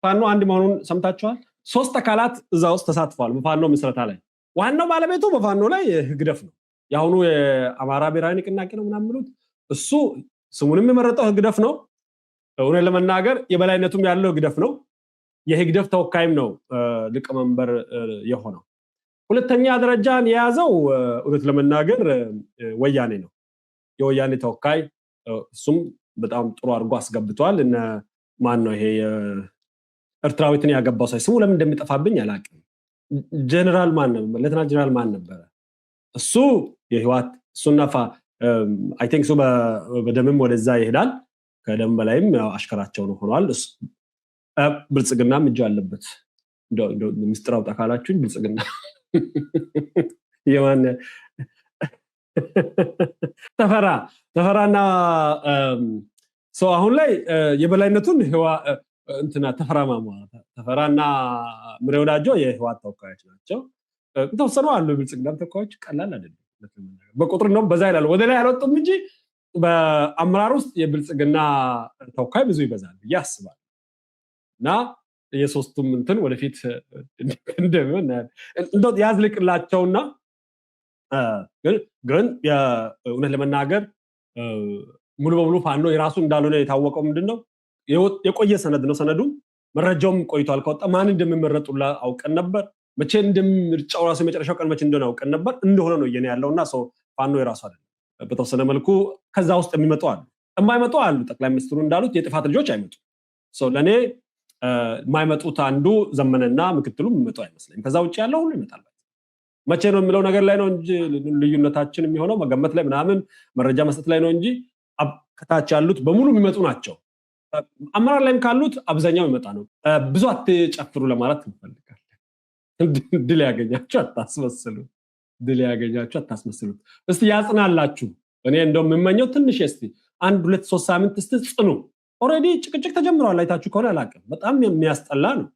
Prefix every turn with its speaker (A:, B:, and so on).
A: ፋኖ አንድ መሆኑን ሰምታችኋል። 3 አካላት እዛ ውስጥ ተሳትፈዋል በፋኖ ምስረታ ላይ። ዋናው ባለቤቱ በፋኖ ላይ ህግደፍ ነው። ያሁኑ የአማራ ብሔራዊ ንቅናቄ ነው ምናምን ብሉት እሱ ስሙንም የመረጠው ህግደፍ ነው። እውነት ለመናገር የበላይነቱም ያለው ህግደፍ ነው። የህግደፍ ተወካይም ነው ሊቀመንበር የሆነው። ሁለተኛ ደረጃን የያዘው እውነት ለመናገር ወያኔ ነው። የወያኔ ተወካይ እሱም በጣም ጥሩ አድርጎ አስገብቷል። እነ ማን ነው ይሄ ኤርትራዊትን ያገባው ሳይ ስሙ ለምን እንደሚጠፋብኝ አላውቅም። ጀነራል ማን ነበር? ሌተናል ጀነራል ማን ነበር? እሱ የህዋት እሱና አይ ቲንክ ሱ በደምም ወደዛ ይሄዳል። ከደም በላይም አሽከራቸው ነው ሆኗል። ብልጽግናም እጅ አለበት። እንደው ምስጢር አውጣ ካላችሁኝ ብልጽግና የማን ተፈራና አሁን ላይ የበላይነቱን እንትና ተፈራና ምሬ ወዳጆ የህዋት ተወካዮች ናቸው። ተወሰኑ አሉ ብልጽግና ተወካዮች ቀላል አይደለም። በቁጥር ነው በዛ ይላል። ወደ ላይ አልወጡም እንጂ በአመራር ውስጥ የብልጽግና ተወካይ ብዙ ይበዛል ብዬ አስባለሁ። እና የሶስቱም እንትን ወደፊት እንደምን እንደው ያዝልቅላቸውና ግን እውነት ለመናገር ሙሉ በሙሉ ፋኖ የራሱ እንዳልሆነ የታወቀው ምንድነው የቆየ ሰነድ ነው። ሰነዱ መረጃውም ቆይቷል ከወጣ ማን እንደሚመረጡላ አውቀን ነበር። መቼ እንደምርጫው ራሱ የመጨረሻው ቀን መቼ እንደሆነ አውቀን ነበር። እንደሆነ ነው የኔ ያለውና ፋኖ የራሱ አይደለም። በተወሰነ መልኩ ከዛ ውስጥ የሚመጡ አሉ፣ የማይመጡ አሉ። ጠቅላይ ሚኒስትሩ እንዳሉት የጥፋት ልጆች አይመጡ። ለኔ የማይመጡት አንዱ ዘመነና ምክትሉ የሚመጡ አይመስለኝም። ከዛ ውጭ ያለው ሁሉ ይመጣል። መቼ ነው የሚለው ነገር ላይ ነው እንጂ ልዩነታችን የሚሆነው መገመት ላይ ምናምን መረጃ መስጠት ላይ ነው እንጂ ከታች ያሉት በሙሉ የሚመጡ ናቸው። አመራር ላይም ካሉት አብዛኛው ይመጣ ነው። ብዙ አትጨፍሩ ለማለት እንፈልጋለን። ድል ያገኛችሁ አታስመስሉት። እስቲ ያጽናላችሁ። እኔ እንደውም የምመኘው ትንሽ እስቲ 1-2-3 ሳምንት እስቲ ጽኑ። ኦሬዲ ጭቅጭቅ ተጀምሯል። አይታችሁ ከሆነ አላውቅም። በጣም የሚያስጠላ ነው።